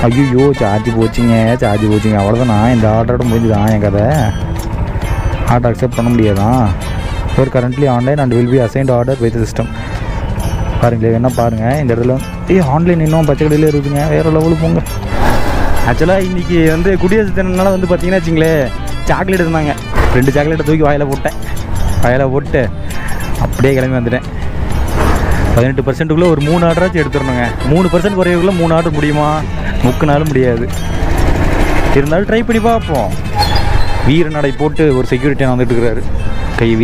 ஐயோ சார்ஜ் போச்சுங்க அவ்வளோதான். நான் இந்த ஆர்டரோட முடிஞ்சுதான் என் கதை. ஆர்டர் அக்செப்ட் பண்ண முடியாதான். Your currently online and will be assigned order with system. பாருங்களே என்ன பாருங்கள் இந்த இடத்துல ஆன்லைன் இன்னும் பச்சை கடையில் இருக்குதுங்க. வேறு லெவலுக்கு போங்க. ஆக்சுவலாக இன்றைக்கி வந்து குடியரசு தினம்னால வந்து பார்த்தீங்கன்னா வச்சிங்களேன் சாக்லேட் இருந்தாங்க. 2 சாக்லேட்டை தூக்கி வாயில் போட்டு அப்படியே கிளம்பி வந்துட்டேன். 18%க்குள்ளே ஒரு 3 ஆர்டராச்சும் எடுத்துடணுங்க. 3% குறைவுக்குள்ளே 3 ஆர்டர் முடியுமா? 3 நாளும் முடியாது. இருந்தாலும் ட்ரை பண்ணி பார்ப்போம். வீர நடை போட்டு ஒரு செக்யூரிட்டி வந்துட்டு இருக்கிறாரு. கையை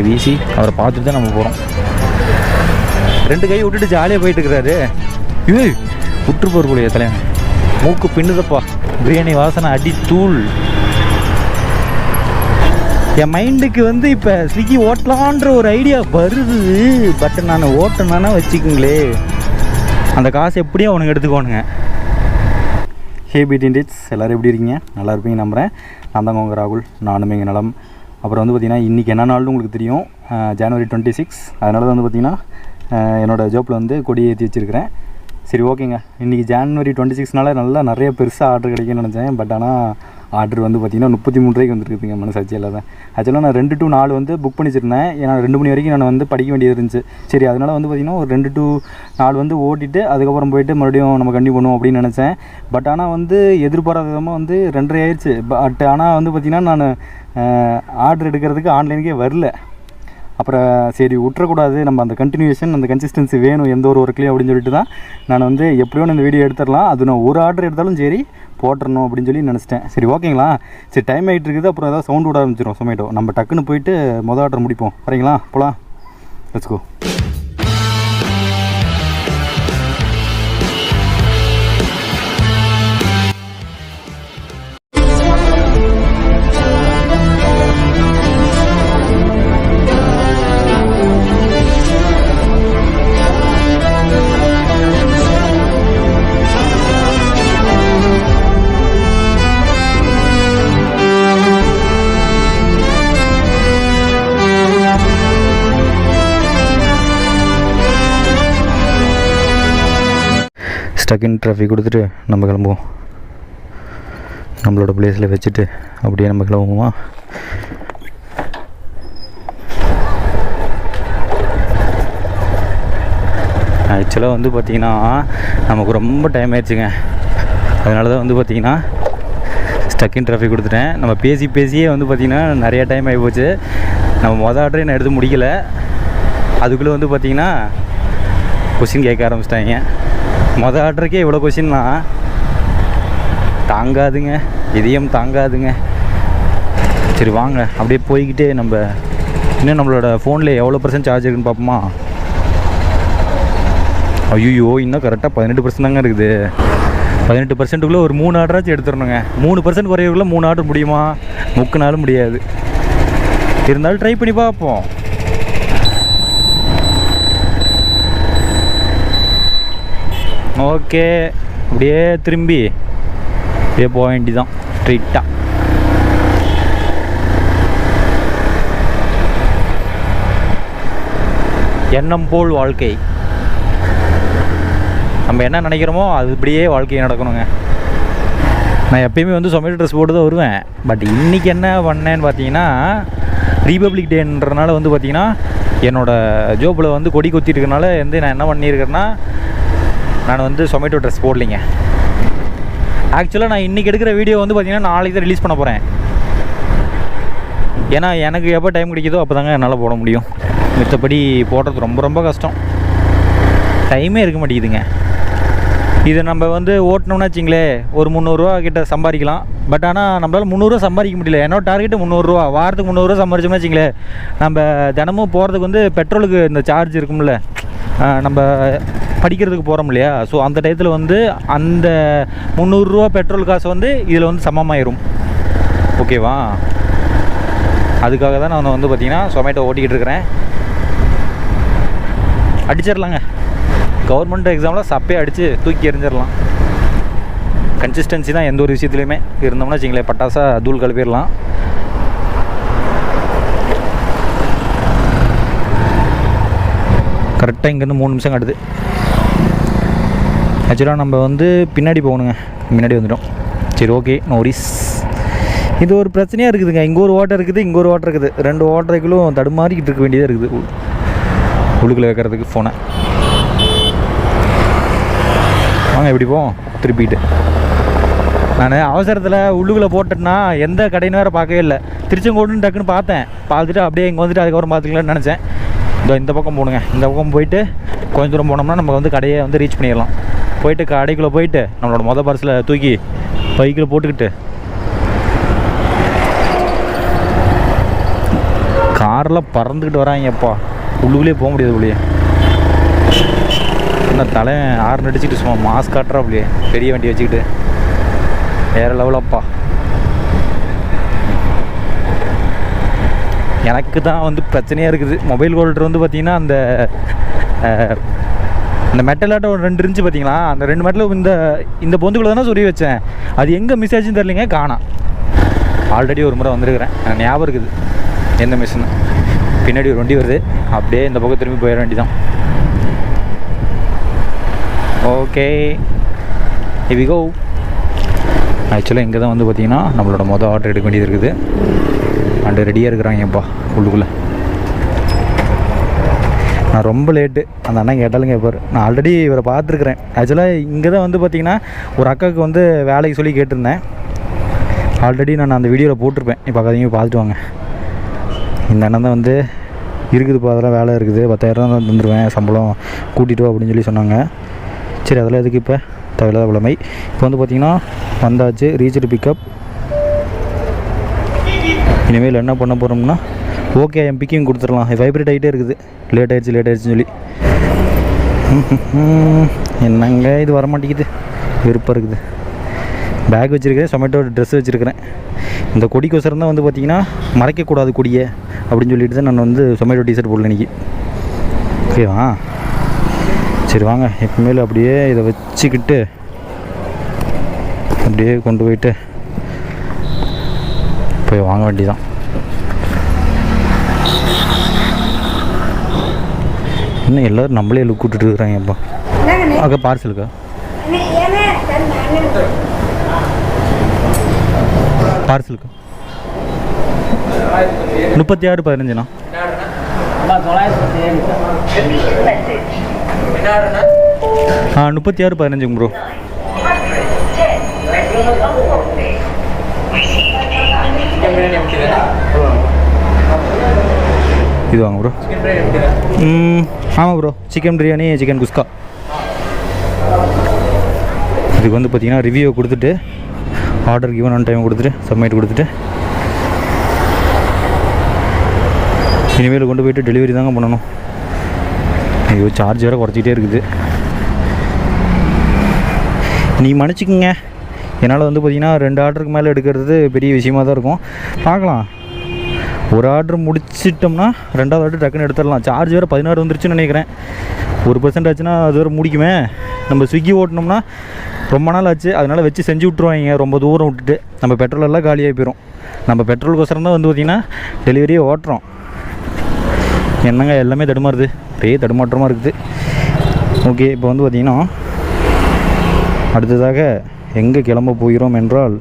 வீசி அவரை பார்த்துட்டு தான் நம்ம போகிறோம். 2 கையை விட்டுட்டு ஜாலியாக போயிட்டு இருக்கிறாரு. விட்டு போகிறக்கூடிய தலைவன் மூக்கு பின்னுதப்பா. பிரியாணி வாசனை அடி தூள். என் மைண்டுக்கு வந்து இப்போ ஸ்விக்கி ஓட்டலான்ற ஒரு ஐடியா வருது. பட் நான் ஓட்டணுன்னா வச்சுக்கோங்களே அந்த காசு எப்படியும் அவனுக்கு எடுத்துக்கோணுங்க. ஹே பீட்டின்டிட்ஸ் எல்லோரும் எப்படி இருக்கீங்க? நல்லா இருப்பீங்க நம்புகிறேன். நான் தாங்க உங்கள் ராகுல். நானும் எங்கள் நலம். அப்புறம் வந்து பார்த்திங்கன்னா இன்றைக்கி என்ன நாள்னு உங்களுக்கு தெரியும். ஜனவரி 26. அதனால தான் வந்து பார்த்திங்கன்னா என்னோடய ஜோப்பில் வந்து கொடி ஏற்றி வச்சுருக்கிறேன். சரி ஓகேங்க. இன்றைக்கி ஜனவரி 26னால நிறைய பெருசாக ஆர்டர் கிடைக்குன்னு நினச்சேன். பட் ஆனால் ஆர்டர் வந்து பார்த்திங்கன்னா 33 ரூபாய்க்கு வந்துருக்குதுங்க. மனசாட்சி இல்லாத. ஆக்சுவலாக நான் 2 to 4 வந்து புக் பண்ணி வச்சுருந்தேன். ஏன்னா 2 மணி வரைக்கும் நான் வந்து படிக்க வேண்டியது இருந்துச்சு. சரி அதனால் வந்து பார்த்திங்கன்னா ஒரு 2 to 4 வந்து ஓட்டிட்டு அதுக்கப்புறம் போயிட்டு மறுபடியும் நம்ம கண்டினியூ பண்ணுவோம் அப்படின்னு நினச்சேன். பட் ஆனால் வந்து எதிர்பாராத விதமாக வந்து 2:30 ஆயிடுச்சு. பட் ஆனால் வந்து பார்த்திங்கன்னா நான் ஆர்டர் எடுக்கிறதுக்கு ஆன்லைனுக்கே வரல. அப்புறம் சரி விட்டுறக்கூடாது, நம்ம அந்த கண்டினியூஷன் அந்த கன்சிஸ்டன்சி வேணும் எந்த ஒரு ஒர்க்லேயும் அப்படின்னு சொல்லிட்டு தான் நான் வந்து எப்படியோ இந்த வீடியோ எடுத்துடலாம். அது நான் ஒரு ஆர்டர் எடுத்தாலும் சரி போட்டுறணும் அப்படின்னு சொல்லி நினச்சிட்டேன். சரி ஓகேங்களா. சரி டைம் ஆகிட்டு இருக்குது. அப்புறம் ஏதாவது சவுண்ட் விட ஆரம்பிச்சிடும் சொமேட்டோ. நம்ம டக்குன்னு போயிட்டு மொதல் ஆர்டர் முடிப்போம். வரீங்களா? போகலாம். Let's go. ஸ்டக்கின் டிராஃபிக் கொடுத்துட்டு நம்ம கிளம்புவோம். நம்மளோட பிளேஸில் வச்சுட்டு அப்படியே நம்ம கிளம்புவோமா. ஆக்சுவலாக வந்து பார்த்திங்கன்னா நமக்கு ரொம்ப டைம் ஆயிடுச்சுங்க. அதனால தான் வந்து பார்த்திங்கன்னா ஸ்டக்கின் டிராஃபிக் கொடுத்துட்டேன். நம்ம பேசியே வந்து பார்த்திங்கன்னா நிறையா டைம் ஆகி போச்சு. நம்ம மொதல் ஆர்டரே நான் எடுத்து முடிக்கலை. அதுக்குள்ளே வந்து பார்த்திங்கன்னா கொஸ்டின் கேட்க ஆரம்பிச்சிட்டாங்க. மொதல் ஆர்டருக்கே இவ்வளோ கொஸ்டின்னா தாங்காதுங்க, இதயம் தாங்காதுங்க. சரி வாங்க அப்படியே போய்கிட்டே நம்ம இன்னும் நம்மளோட ஃபோனில் எவ்வளோ % சார்ஜ் இருக்குன்னு பார்ப்போமா. ஐயோ இன்னும் கரெக்டாக 18% தாங்க இருக்குது. 18%க்குள்ளே ஒரு 3 ஆர்டராச்சும் எடுத்துடணுங்க. 3% குறைவுக்குள்ளே 3 ஆர்டர் முடியுமா? 3 நாளும் முடியாது. இருந்தாலும் ட்ரை பண்ணி பார்ப்போம். ஓகே அப்படியே திரும்பி அப்படியே போக வேண்டியதான் ஸ்ட்ரெயிட்டாக. எண்ணம் போல் வாழ்க்கை. நம்ம என்ன நினைக்கிறோமோ அது இப்படியே வாழ்க்கை நடக்கணுங்க. நான் எப்பயுமே வந்து சொமேட்டோ ட்ரெஸ் போட்டு தான் வருவேன். பட் இன்றைக்கி என்ன பண்ணேன்னு பார்த்தீங்கன்னா ரிபப்ளிக் டேன்றனால வந்து பார்த்திங்கன்னா என்னோடய ஜோப்பில் வந்து கொடி கொத்திட்டு இருக்கனால வந்து நான் என்ன பண்ணியிருக்கேன்னா நான் வந்து சொமேட்டோ ட்ரெஸ் போடலிங்க. ஆக்சுவலாக நான் இன்றைக்கி எடுக்கிற வீடியோ வந்து பார்த்திங்கன்னா நாளைக்கு தான் ரிலீஸ் பண்ண போகிறேன். ஏன்னா எனக்கு எப்போ டைம் கிடைக்குதோ அப்போ தாங்க என்னால் போட முடியும். மித்தபடி போடுறது ரொம்ப கஷ்டம். டைமே இருக்க மாட்டேங்குதுங்க. இதை நம்ம வந்து ஓட்டினோம்னா வச்சிங்களே ஒரு 300 ரூபா கிட்ட சம்பாதிக்கலாம். பட் ஆனால் நம்மளால் 300 ரூபா சம்பாதிக்க முடியல. என்னோட டார்கெட்டு 300 ரூபா. வாரத்துக்கு 300 ரூபா சம்பாதிச்சோம்னா வச்சிங்களே நம்ம தினமும் போகிறதுக்கு வந்து பெட்ரோலுக்கு இந்த சார்ஜ் இருக்கும்ல, நம்ம படிக்கிறதுக்கு போகிறோம் இல்லையா. ஸோ அந்த டயத்தில் வந்து அந்த 300 ரூபா பெட்ரோல் காசு வந்து இதில் வந்து சமமாயிரும். ஓகேவா? அதுக்காக தான் நான் வந்து பார்த்திங்கன்னா சொமேட்டோ ஓட்டிக்கிட்டு இருக்கிறேன். அடிச்சிடலாங்க. கவர்மெண்ட் எக்ஸாமில் சப்பே அடித்து தூக்கி எறிஞ்சிடலாம். கன்சிஸ்டன்சி தான் எந்த ஒரு விஷயத்துலையுமே இருந்தோம்னா வச்சிங்களேன் பட்டாசாக தூள் கலப்பிடலாம். கரெக்டாக இங்கேருந்து 3 நிமிஷம் கட்டுது. ஆக்சுவலாக நம்ம வந்து பின்னாடி போகணுங்க, முன்னாடி வந்துடும். சரி ஓகே, நோ வரிஸ். இது ஒரு பிரச்சனையாக இருக்குதுங்க. இங்கே ஒரு ஓட்டை இருக்குது, இங்கே ஒரு ஓட்டை இருக்குது. 2 ஓட்டரைகளும் தடுமாறிக்கிட்டு இருக்க வேண்டியதாக இருக்குது உள்ளுக்குள்ளே வைக்கிறதுக்கு ஃபோனை. வாங்க எப்படி போவோம் திருப்பிட்டு. நான் அவசரத்தில் உள்ளுக்குள்ளே போட்டேன்னா எந்த கடைன்னு வேறு பார்க்கவே இல்லை. திருச்செங்கோடுன்னு டக்குன்னு பார்த்தேன், பார்த்துட்டு அப்படியே இங்கே வந்துட்டு அதுக்கப்புறம் பார்த்துக்கலான்னு நினச்சேன். இந்த பக்கம் போகணுங்க. இந்த பக்கம் போயிட்டு கொஞ்சம் தூரம் போனோம்னா நம்ம வந்து கடையை வந்து ரீச் பண்ணிடலாம். போயிட்டு கடைக்குள்ளே போயிட்டு நம்மளோட பார்சலை தூக்கி பைக்கில் போட்டுக்கிட்டு காரில் பறந்துக்கிட்டு வராங்கப்பா. உள்ளுக்குள்ளேயே போக முடியாது உள்ளே. என்ன தலை ஆறு நடிச்சுட்டு சும்மா மாஸ்க் காட்டுறா அப்படியே பெரிய வண்டி வச்சுக்கிட்டு வேறு லெவலப்பா. எனக்கு தான் வந்து பிரச்சனையாக இருக்குது. மொபைல் ஹோல்டர் வந்து பார்த்திங்கன்னா அந்த மெட்டலாட்டம் ஒரு 2 இருந்துச்சு பார்த்தீங்களா, அந்த 2 மெட்டலும் இந்த பொந்துக்குள்ளே தானே சொல்லி வச்சேன். அது எங்கே மிஸ் ஆச்சுன்னு தெரியலைங்க, காணோம். ஆல்ரெடி ஒரு முறை வந்திருக்கிறேன், ஞாபகம் இருக்குது எந்த மிஸ்ஸுன்னு. பின்னாடி ஒரு வண்டி வருது, அப்படியே இந்த பக்கம் திரும்பி போயிட வேண்டியதான். Okay we go. ஆக்சுவலாக இங்கே தான் வந்து பார்த்திங்கன்னா நம்மளோட ஆர்டர் எடுக்க வேண்டியது இருக்குது. அண்டு ரெடியாக இருக்கிறாங்கப்பா உள்ளுக்குள்ளே. நான் ரொம்ப லேட்டு, அந்த அண்ணன் கேட்டாலும் கேட்பார். நான் ஆல்ரெடி இவரை பார்த்துருக்குறேன். ஆக்சுவலாக இங்கே தான் வந்து பார்த்திங்கன்னா ஒரு அக்காவுக்கு வந்து வேலைக்கு சொல்லி கேட்டிருந்தேன். ஆல்ரெடி நான் அந்த வீடியோவில் போட்டிருப்பேன், இப்போ அதையும் பார்த்துட்டு வாங்க. இந்த அண்ணன் தான் வந்து இருக்குதுப்பா, அதெல்லாம் வேலை இருக்குது, 10,000 தான் தந்துடுவேன் சம்பளம், கூட்டிகிட்டு வா அப்படின்னு சொல்லி சொன்னாங்க. சரி அதெல்லாம் எதுக்கு இப்போ தேவையில்லாத கிழமை. இப்போ வந்து பார்த்திங்கன்னா வந்தாச்சு, ரீச்டு பிக்கப். இனிமேல் என்ன பண்ண போகிறோம்னா ஓகே என் பிக்கிங் கொடுத்துடலாம். வைப்ரேட் ஆகிட்டே இருக்குது, லேட் ஆகிடுச்சுன்னு சொல்லி. என்னங்க இது வரமாட்டேங்குது, விருப்பம் இருக்குது. பேக் வச்சுருக்கிறேன், சொமேட்டோ ட்ரெஸ் வச்சுருக்கிறேன். இந்த கொடிக்கோசரம் தான் வந்து பார்த்திங்கன்னா மறைக்கக்கூடாது கொடியை அப்படின்னு சொல்லிட்டு தான் நான் வந்து சொமேட்டோ டிஷர்ட் போடல இன்றைக்கி. ஓகேவா, சரி வாங்க. எப்பவுமே அப்படியே இதை வச்சுக்கிட்டு அப்படியே கொண்டு போயிட்டு போய் வாங்க வேண்டியதான். இன்னும் எல்லோரும் நம்மளே லுக் விட்டுட்டு இருக்கிறாங்கப்பா. அக்கா பார்சலுக்கா பார்சலுக்கா 36-15ண்ணா. 36-15 ப்ரோ. இது வாங்க ப்ரோ. ஆமாம் ப்ரோ, சிக்கன் பிரியாணி, சிக்கன் குஸ்கா. இதுக்கு வந்து பார்த்திங்கன்னா ரிவ்யூ கொடுத்துட்டு ஆர்டர் கிவன் ஆன் டைம் கொடுத்துட்டு சப்மிட் கொடுத்துட்டு இனிமேல் கொண்டு போய்ட்டு டெலிவரி தாங்க பண்ணணும். ஐயோ சார்ஜ் வேறு குறைச்சிக்கிட்டே இருக்குது. நீ மன்னிச்சிக்கங்க, என்னால் வந்து பார்த்திங்கன்னா 2 ஆர்டருக்கு மேலே எடுக்கிறது பெரிய விஷயமாக தான் இருக்கும். பார்க்கலாம், ஒரு ஆர்டர் முடிச்சிட்டோம்னா 2வது ஆர்டர் டக்குன்னு எடுத்துடலாம். சார்ஜ் வேறு 16 வந்துருச்சுன்னு நினைக்கிறேன். 1% ஆச்சுன்னா அது வேறு முடிக்குமே. நம்ம ஸ்விக்கி ஓட்டினோம்னா ரொம்ப நாள் ஆச்சு, அதனால் வச்சு செஞ்சு விட்ருவாங்க. ரொம்ப தூரம் விட்டுட்டு நம்ம பெட்ரோல் எல்லாம் காலியாகி போயிடும். நம்ம பெட்ரோலுக்கோசரம் தான் வந்து பார்த்திங்கன்னா டெலிவரியே ஓட்டுறோம். என்னங்க எல்லாமே தடுமாறுது, ஒரே தடுமாற்றமாக இருக்குது. ஓகே, இப்போ வந்து பார்த்திங்கன்னா அடுத்ததாக எங்கே கிளம்ப போகிறோம் என்றால்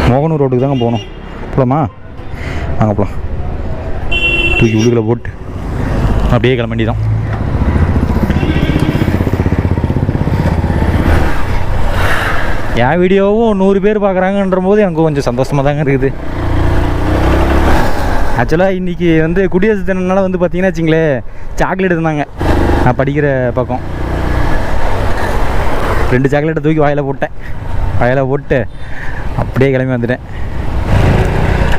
மோகனூர் ரோட்டுக்கு தாங்க போகணும். போகலாமா? வாங்க போகலாம். தூக்கி உள்ளுக்குள்ள போட்டு அப்படியே கிளம்ப வேண்டியதான். என் வீடியோவும் 100 பேர் பார்க்குறாங்கன்ற போது எனக்கு கொஞ்சம் சந்தோஷமாக தாங்க இருக்குது. ஆக்சுவலாக இன்றைக்கி வந்து குடியரசு தினம்னால வந்து பார்த்திங்கன்னா வச்சிங்களேன் சாக்லேட் இருந்தாங்க. நான் படிக்கிற பக்கம் 2 சாக்லேட்டை தூக்கி வாயில் போட்டு அப்படியே கிளம்பி வந்துட்டேன்.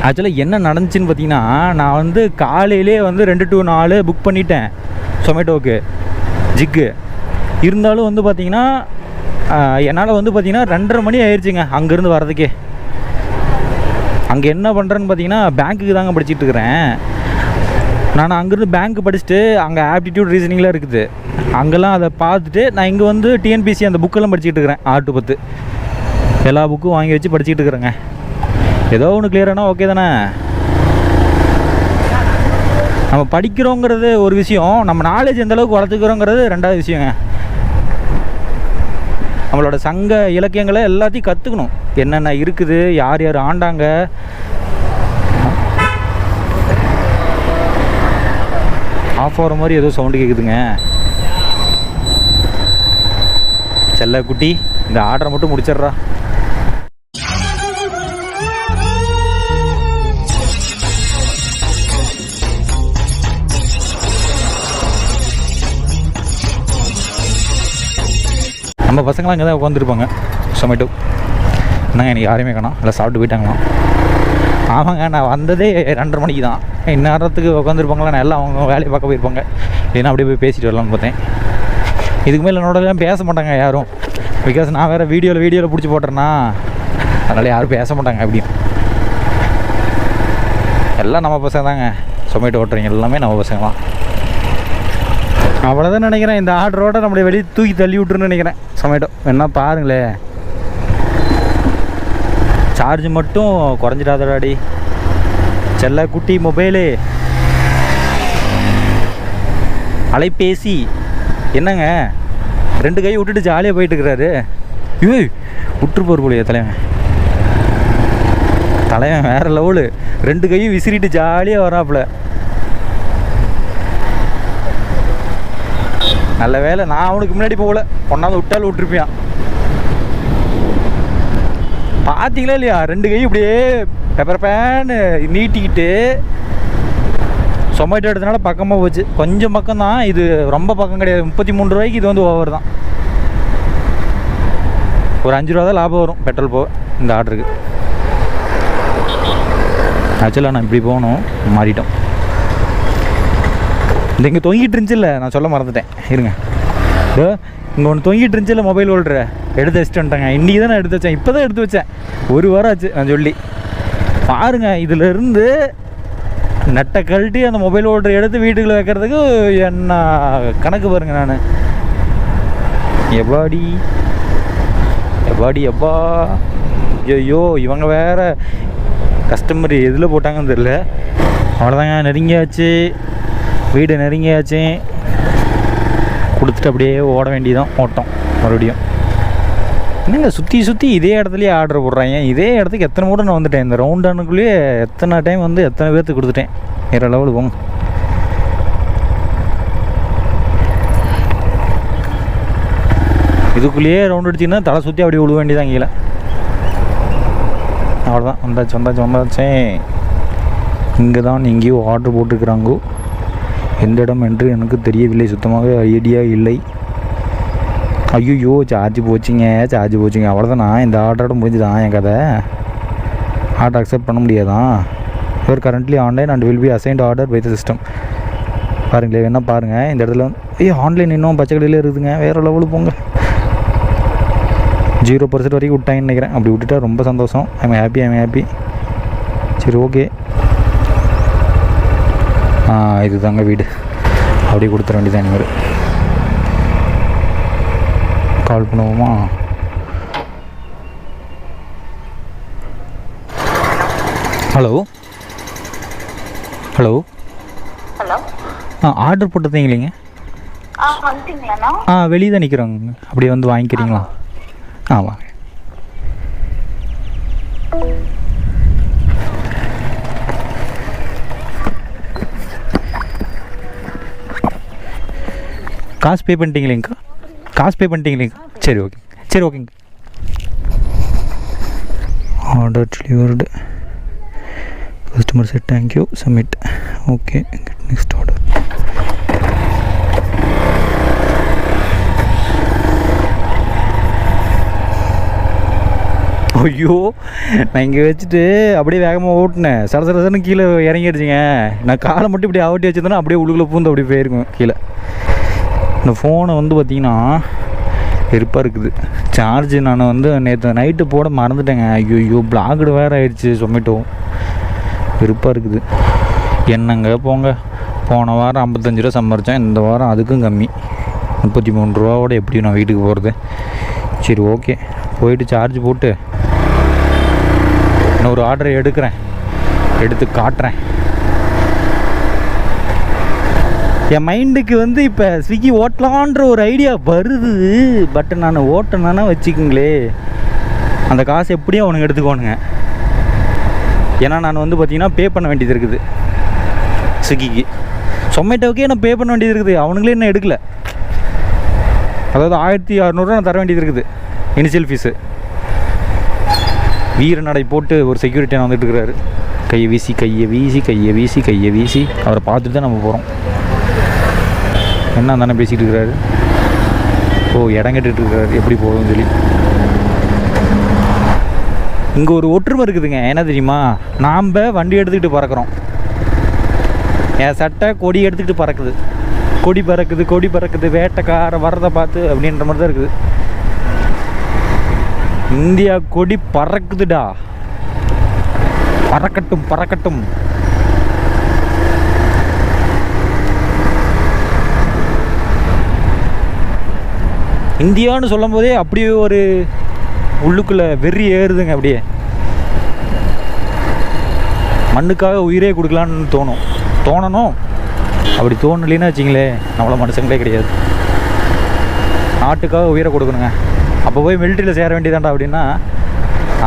ஆக்சுவலாக என்ன நடந்துச்சின்னு பார்த்தீங்கன்னா, நான் வந்து காலையிலே வந்து 2 to 4 புக் பண்ணிட்டேன் சொமேட்டோவுக்கு ஜிக்கு. இருந்தாலும் வந்து பார்த்திங்கன்னா என்னால் வந்து பார்த்திங்கன்னா 2:30 மணி ஆயிடுச்சுங்க அங்கேருந்து வரதுக்கே. அங்கே என்ன பண்ணுறேன்னு பார்த்தீங்கன்னா பேங்க்குக்கு தாங்க படிச்சுட்டு இருக்கிறேன். நான் அங்கேருந்து பேங்க்கு படிச்சுட்டு அங்கே ஆப்டிடியூட் ரீசனிங்லாம் இருக்குது, அங்கெல்லாம் அதை பார்த்துட்டு நான் இங்கே வந்து டிஎன்பிசி அந்த புக்கெல்லாம் படிச்சுட்டு இருக்கிறேன். 6 to 10 எல்லா புக்கும் வாங்கி வச்சு படிச்சுட்டு இருக்கிறேங்க. ஏதோ ஒன்று கிளியரானா ஓகே தானே. நம்ம படிக்கிறோங்கிறது ஒரு விஷயம், நம்ம நாலேஜ் எந்தளவுக்கு வளர்த்துக்கிறோங்கிறது 2வது விஷயங்க. நம்மளோட சங்க இலக்கியங்களை எல்லாத்தையும் கற்றுக்கணும். என்னென்ன இருக்குது, யார் யார் ஆண்டாங்க. ஆஃப் ஆகிற மாதிரி ஏதோ சவுண்டு கேட்குதுங்க. செல்ல குட்டி, இந்த ஆர்டரை மட்டும் முடிச்சிட்றா. நம்ம பசங்களாம் இங்கே தான் உட்காந்துருப்பாங்க. சொமேட்டோ என்னங்க எனக்கு யாரையுமே காணோம், எல்லாம் சாப்பிட்டு போயிட்டாங்களாம். ஆமாங்க, நான் வந்ததே 2:30 மணிக்கு தான். இந்நேரத்துக்கு உட்காந்துருப்பாங்களா, நான் எல்லாம் அவங்க வேலையை பார்க்க போயிருப்பாங்க. இல்லைன்னா அப்படியே போய் பேசிட்டு வரலாம்னு பார்த்தேன். இதுக்கு மேலே என்னோடலாம் பேச மாட்டாங்க யாரும். பிகாஸ் நான் வேறு வீடியோவில் பிடிச்சி போட்டுறேன்னா, அதனால் யாரும் பேச மாட்டாங்க. அப்படியும் எல்லாம் நம்ம பசங்க தாங்க. சொமேட்டோ ஓட்டுறீங்க எல்லாமே நம்ம பசங்க தான். அவ்வளோதான் நினைக்கிறேன். இந்த ஆர்டரோட நம்மளை வெளியே தூக்கி தள்ளி விட்டுருன்னு நினைக்கிறேன் சொமேட்டோ. வேணா பாருங்களேன், சார்ஜ் மட்டும் குறைஞ்சிடாதடாடி செல்ல குட்டி. மொபைலு, அலைபேசி என்னங்க 2 கை விட்டுட்டு ஜாலியாக போயிட்டு இருக்கிறாரு. விட்டுரு போகிற போலியா தலைவன் வேறு லெவலு. 2 கையும் விசிறிட்டு ஜாலியாக வராப்புல. நல்ல வேலை நான் அவனுக்கு முன்னாடி போகல, ஒன்றாவது விட்டாலும் விட்டுருப்பியான். பார்த்தீங்களா இல்லையா, 2 கையும் இப்படியே பெப்பர் பேன்னு நீட்டிக்கிட்டு சொமேட்டோ எடுத்தனால பக்கமாக போச்சு. கொஞ்சம் பக்கம் தான் இது, ரொம்ப பக்கம் கிடையாது. 33 ரூபாய்க்கு இது வந்து ஓவர் தான். ஒரு 5 ரூபா தான் லாபம் வரும் பெட்ரோல் போக இந்த ஆர்டருக்கு. ஆக்சுவலாக நான் இப்படி போகணும், மாறிட்டோம். இந்த இங்கே தொங்கிட்டு இருந்துச்சுல்ல, நான் சொல்ல மறந்துட்டேன், இருங்க. இங்கே ஒன்று தொங்கிட்டு இருந்துச்சுல்ல மொபைல் ஹோல்டரை, எடுத்து வச்சுட்டு வந்துட்டாங்க. இன்றைக்கி தான் நான் எடுத்து வச்சேன், இப்போ தான் எடுத்து வச்சேன். 1 வாரம் ஆச்சு நான் சொல்லி. பாருங்கள், இதிலேருந்து நெட்டை கழட்டி அந்த மொபைல் ஹோல்டர் எடுத்து வீட்டுக்குள்ளே வைக்கிறதுக்கு என்ன கணக்கு பாருங்கள். நான் எப்பா ஐயோ, இவங்க வேறு கஸ்டமர் எதில் போட்டாங்கன்னு தெரியல. அவ்வளோதாங்க, நெருங்கியாச்சு, வீடு நெருங்கியாச்சு. கொடுத்துட்டு அப்படியே ஓட வேண்டியதான். ஓட்டம் மறுபடியும். என்னங்க சுற்றி இதே இடத்துலையே ஆர்டர் போடுறாங்க. இதே இடத்துக்கு எத்தனை மூட நான் வந்துட்டேன். இந்த ரவுண்டானுக்குள்ளேயே எத்தனை டைம் வந்து எத்தனை பேர்த்துக்கு கொடுத்துட்டேன். வேறு லெவலு போங்க. இதுக்குள்ளேயே ரவுண்ட் அடிச்சிங்கன்னா தலை சுற்றி அப்படியே விழுக வேண்டியதான் கீழே. அவ்வளோதான், வந்தாச்சு. இங்கே தான் எங்கேயோ ஆர்டர் போட்டுருக்குறாங்கோ. எந்த இடம் என்று எனக்கு தெரியவில்லை, சுத்தமாக ஐடியா இல்லை. ஐயோ, சார்ஜ் போச்சுங்க. அவ்வளோதானா, இந்த ஆர்டரோட முடிஞ்சுதான் என் கதை. ஆர்டர் அக்செப்ட் பண்ண முடியாதான். Your currently online and will be assigned order by the system. பாருங்களேன், வேணா பாருங்கள். இந்த இடத்துல வந்து ஆன்லைன் இன்னும் பச்சை கடையில் இருக்குதுங்க. வேறு லெவலு போங்க. 0% வரைக்கும் விட்டாங்கன்னு நினைக்கிறேன். அப்படி விட்டுட்டா ரொம்ப சந்தோஷம். I'm happy. சரி, ஓகே. இது தாங்க வீடு. அப்படியே கொடுத்துட வேண்டியதான். இனிமேல் கால் பண்ணுவோமா? ஹலோ. ஆர்டர் போட்டதீங்க இல்லைங்க? வெளியே தான் நிற்கிறோங்க. அப்படியே வந்து வாங்கிக்கிறீங்களா? வாங்க. காசு பே பண்ணிட்டீங்களேங்கக்கா? சரி, ஓகேங்க. Order delivered. Customer set thank you, submit. Okay, next order. ஐயோ, நான் இங்கே வச்சுட்டு அப்படியே வேகமாக ஓட்டினேன். சரசரன்னு கீழே இறங்கிடுச்சிங்க. நான் காலை மட்டும் இப்படி ஆவட்டி வச்சுருந்தேன்னா அப்படியே உள்ளுக்குள்ளே பூந்து அப்படி போயிருக்கும் கீழே. இந்த ஃபோனை வந்து பார்த்திங்கன்னா வெறுப்பாக இருக்குது. சார்ஜ் நான் வந்து நேற்று நைட்டு போட மறந்துட்டேங்க. ஐயோ, பிளாக்டு வேறு ஆயிடுச்சு சொமேட்டோ. வெறுப்பாக இருக்குது. என்னங்க போங்க. போன வாரம் 55 ரூபா சம்பாரித்தேன். இந்த வாரம் அதுக்கும் கம்மி, 33 ரூபாவோட எப்படி நான் வீட்டுக்கு போகிறது? சரி, ஓகே. போயிட்டு சார்ஜ் போட்டு இன்னொரு ஆர்டரை எடுத்து காட்டுறேன். என் மைண்டுக்கு வந்து இப்போ ஸ்விக்கி ஓட்டலான்ற ஒரு ஐடியா வருது. பட் நான் ஓட்டணுன்னா வச்சுக்கோங்களே, அந்த காசு எப்படியும் அவனுங்க எடுத்துக்கோணுங்க. ஏன்னா நான் வந்து பார்த்திங்கன்னா பே பண்ண வேண்டியது இருக்குது ஸ்விக்கிக்கு. சொமேட்டோக்கே நான் பே பண்ண வேண்டியது இருக்குது, அவனுங்களே என்ன எடுக்கலை. அதாவது 1600 நான் தர வேண்டியது இருக்குது இனிஷியல் ஃபீஸு. வீர நடை போட்டு ஒரு செக்யூரிட்டி வந்துட்டு இருக்கிறாரு. கையை வீசி கையை வீசி கையை வீசி கையை வீசி அவரை பார்த்துட்டு தான் நம்ம போகிறோம். என்ன தானே பேசிகிட்டு இருக்கிறாரு. ஓ, இடம் கேட்டுட்டு இருக்கிறாரு எப்படி போகுதுன்னு சொல்லி. இங்கே ஒரு ஒற்றுமை இருக்குதுங்க. என்ன தெரியுமா, நாம் வண்டி எடுத்துக்கிட்டு பறக்கிறோம், என் சட்டை கொடி எடுத்துக்கிட்டு பறக்குது. கொடி பறக்குது கொடி பறக்குது, வேட்டைக்கார வர்றதை பார்த்து அப்படின்ற மாதிரி தான் இருக்குது. இந்தியா கொடி பறக்குதுடா, பறக்கட்டும் பறக்கட்டும். இந்தியான்னு சொல்லும் போதே அப்படியே ஒரு உள்ளுக்குள்ள வெறி ஏறுதுங்க. அப்படியே மண்ணுக்காக உயிரே கொடுக்கலான்னு தோணணும். அப்படி தோணலைன்னு வச்சிங்களே, நம்மள மனுஷங்களே கிடையாது. நாட்டுக்காக உயிரை கொடுக்கணுங்க. அப்போ போய் மிலிட்ரியில் சேர வேண்டியதாண்டா அப்படின்னா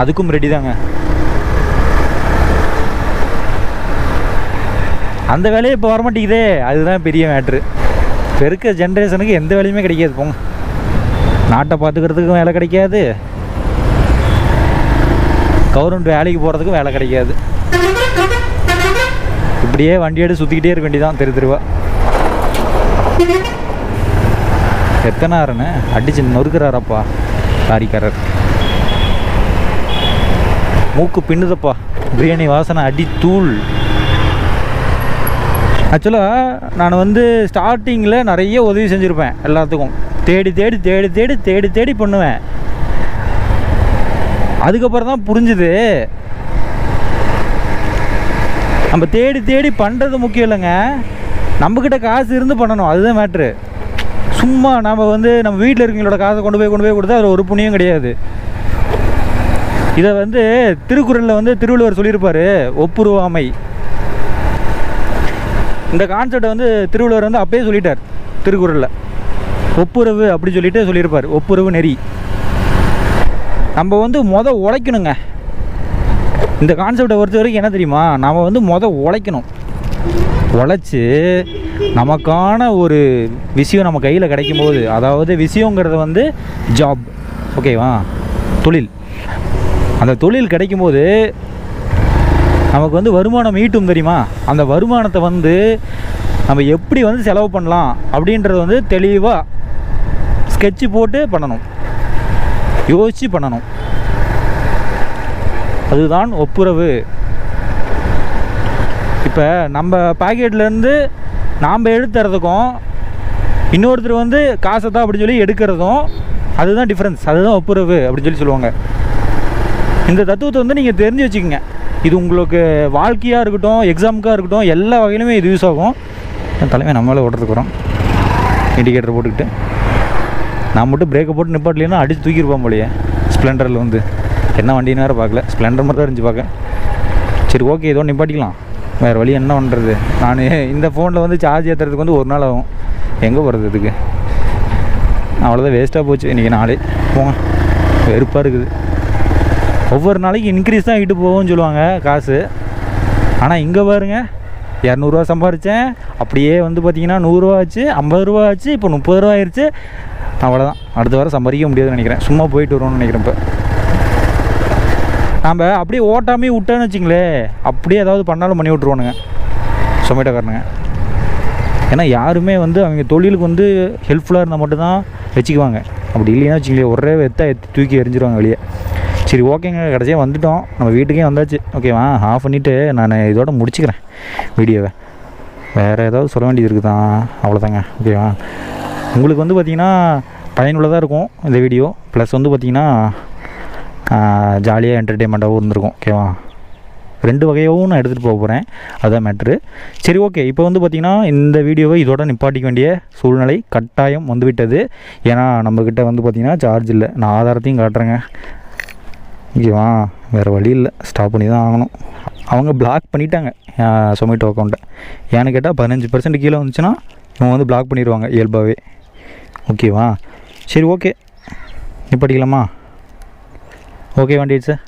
அதுக்கும் ரெடி தாங்க. அந்த வேலையை இப்போ வரமாட்டேங்குதே, அதுதான் பெரிய மேட்ரு. இப்போ இருக்க ஜென்ரேஷனுக்கு எந்த வேலையுமே கிடைக்காது. போங்க, நாட்டை பார்த்துக்கிறதுக்கும் வேலை கிடைக்காது, கவர்மெண்ட் வேலைக்கு போகிறதுக்கும் வேலை கிடைக்காது. இப்படியே வண்டி எடுத்து சுற்றிக்கிட்டே இருக்க வேண்டியதான் தெருவா. எத்தனாருன்னு அடிச்சு நொறுக்கிறாரப்பா லாரிக்காரர். மூக்கு பின்னுதப்பா, பிரியாணி வாசனை அடி தூள். ஆக்சுவலாக நான் வந்து ஸ்டார்டிங்கில் நிறைய உதவி செஞ்சுருப்பேன் எல்லாத்துக்கும். தேடி தேடி தேடி தேடி தேடி தேடி பண்ணுவேன். அதுக்கப்புறம் தான் புரிஞ்சுது, நம்ம தேடி தேடி பண்ணுறது முக்கியம் இல்லைங்க, நம்மக்கிட்ட காசு இருந்து பண்ணணும், அதுதான் மேட்ரு. சும்மா நம்ம வந்து நம்ம வீட்டில் இருக்கவங்களோட காசை கொண்டு போய் கொடுத்தா அதில் ஒரு புண்ணியம் கிடையாது. இதை வந்து திருக்குறளில் வந்து திருவள்ளுவர் சொல்லியிருப்பார், ஒப்புருவாமை. இந்த கான்செப்டை வந்து திருவள்ளுவர் வந்து அப்பயே சொல்லிட்டார் திருக்குறளில். ஒப்புரவு அப்படி சொல்லிட்டு சொல்லியிருப்பார், ஒப்புரவு நெறி. நம்ம வந்து உழைக்கணுங்க. இந்த கான்செப்டை பொறுத்த வரைக்கும் என்ன தெரியுமா, நம்ம வந்து உழைக்கணும். உழைச்சி நமக்கான ஒரு விஷயம் நம்ம கையில் கிடைக்கும் போது, அதாவது விஷயங்கிறது வந்து ஜாப், ஓகேவா, தொழில். அந்த தொழில் கிடைக்கும்போது நமக்கு வந்து வருமானம் ஈட்டும் தெரியுமா. அந்த வருமானத்தை வந்து நம்ம எப்படி வந்து செலவு பண்ணலாம் அப்படின்றது வந்து தெளிவாக ஸ்கெட்சு போட்டு பண்ணணும், யோசித்து பண்ணணும். அதுதான் ஒப்புரவு. இப்போ நம்ம பாக்கெட்லேருந்து நாம் எடுத்துறதுக்கும் இன்னொருத்தர் வந்து காசை தான் அப்படின்னு சொல்லி எடுக்கிறதும் அதுதான் டிஃப்ரென்ஸ். அதுதான் ஒப்புரவு அப்படின்னு சொல்லி சொல்லுவாங்க. இந்த தத்துவத்தை வந்து நீங்கள் தெரிஞ்சு வச்சுக்கோங்க. இது உங்களுக்கு வாழ்க்கையாக இருக்கட்டும், எக்ஸாமுக்காக இருக்கட்டும், எல்லா வகையிலுமே இது யூஸ் ஆகும். தலைமை நம்மளால் ஓட்டுறதுக்கு வரோம், இண்டிகேட்டர் போட்டுக்கிட்டு. நான் மட்டும் பிரேக்கை போட்டு நிப்பாட்டலைன்னா அடித்து தூக்கியிருப்போம் போலையே. ஸ்ப்ளெண்டரில் வந்து என்ன வண்டின்னு வேறு பார்க்கல, ஸ்ப்ளெண்டர் மாதிரி தான் இருந்துச்சு பார்க்க. சரி, ஓகே, ஏதோ நிப்பாட்டிக்கலாம், வேறு வழி என்ன பண்ணுறது. நான் இந்த ஃபோனில் வந்து சார்ஜ் ஏற்றுறதுக்கு வந்து ஒரு நாள் ஆகும். எங்கே போகிறது இதுக்கு? அவ்வளோதான், வேஸ்ட்டாக போச்சு இன்றைக்கி நாளே. போங்க, வெறுப்பாக இருக்குது. ஒவ்வொரு நாளைக்கு இன்க்ரீஸ் தான் ஆகிட்டு போகும்னு சொல்லுவாங்க காசு. ஆனால் இங்கே பாருங்க, 200 ரூபா சம்பாரித்தேன், அப்படியே வந்து பார்த்திங்கன்னா 100 ரூபா ஆச்சு, 50 ரூபா ஆச்சு, இப்போ 30 ரூபா ஆயிடுச்சு. அவ்வளோதான், அடுத்த வாரம் சம்பாதிக்க முடியாதுன்னு நினைக்கிறேன். சும்மா போயிட்டு வருவோம்னு நினைக்கிறேன். இப்போ நம்ம அப்படியே ஓட்டாமே விட்டோன்னு வச்சிங்களே, அப்படியே ஏதாவது பண்ணாலும் பண்ணி விட்ருவானுங்க சொமேட்டோக்காரனுங்க. ஏன்னா யாருமே வந்து அவங்க தொழிலுக்கு வந்து ஹெல்ப்ஃபுல்லாக இருந்தால் மட்டும்தான் வச்சுக்குவாங்க. அப்படி இல்லைன்னா வச்சிங்களே, ஒரே எத்தி தூக்கி எரிஞ்சிருவாங்க வெளியே. சரி, ஓகேங்க, கடைசியாக வந்துவிட்டோம், நம்ம வீட்டுக்கே வந்தாச்சு. ஓகேவா, ஆஃப் பண்ணிவிட்டு நான் இதோட முடிச்சுக்கிறேன் வீடியோவை. வேறு ஏதாவது சொல்ல வேண்டியது இருக்குது தான், அவ்வளோதாங்க. ஓகேவா, உங்களுக்கு வந்து பார்த்திங்கன்னா பயனுள்ளதாக இருக்கும் இந்த வீடியோ. ப்ளஸ் வந்து பார்த்திங்கன்னா ஜாலியாக என்டர்டெயின்மெண்ட்டாகவும் இருந்திருக்கும். ஓகேவா, 2 வகையாகவும் நான் எடுத்துகிட்டு போக போகிறேன், அதுதான் மேட்ரு. சரி, ஓகே, இப்போ வந்து பார்த்திங்கன்னா இந்த வீடியோவை இதோட நிப்பாட்டிக்க வேண்டிய சூழ்நிலை கட்டாயம் வந்துவிட்டது. ஏன்னா நம்மக்கிட்ட வந்து பார்த்திங்கன்னா சார்ஜ் இல்லை. நான் ஆதாரத்தையும் காட்டுறேங்க. ஓகேவா, வேறு வழி இல்லை, ஸ்டாப் பண்ணி தான் ஆகணும். அவங்க பிளாக் பண்ணிட்டாங்க சொமேட்டோ அக்கௌண்ட்டை. ஏன்னு கேட்டால் 15% கீழே வந்துச்சுன்னா இவங்க வந்து பிளாக் பண்ணிடுவாங்க இயல்பாகவே. ஓகேவா? சரி ஓகே, நிப்பாட்டிக்கலாமா? ஓகே வண்டி சார்,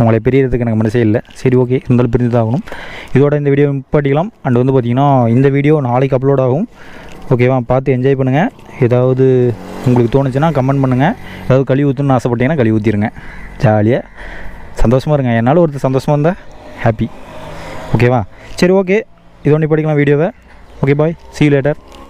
உங்களை பிரியறதுக்கு எனக்கு மனசே இல்லை. சரி ஓகே, இருந்தாலும் பிரிஞ்சு தான் ஆகணும். இதோட இந்த வீடியோ நிப்பாட்டிக்கலாம். அண்ட் வந்து பார்த்திங்கன்னா இந்த வீடியோ நாளைக்கு அப்லோட் ஆகும். ஓகேவா? பார்த்து என்ஜாய் பண்ணுங்கள். ஏதாவது உங்களுக்கு தோணுச்சுன்னா கமெண்ட் பண்ணுங்கள். ஏதாவது கழுவி ஊற்றணும்னு ஆசைப்பட்டீங்கன்னா கழுவி ஊற்றிடுங்க. ஜாலியாக சந்தோஷமாக இருங்க. என்னால் ஒருத்தர் சந்தோஷமாக இருந்தால் ஹாப்பி. ஓகேவா? சரி ஓகே, இதோட நிப்பாட்டிக்கலாம் வீடியோவை. Okay bye, see you later.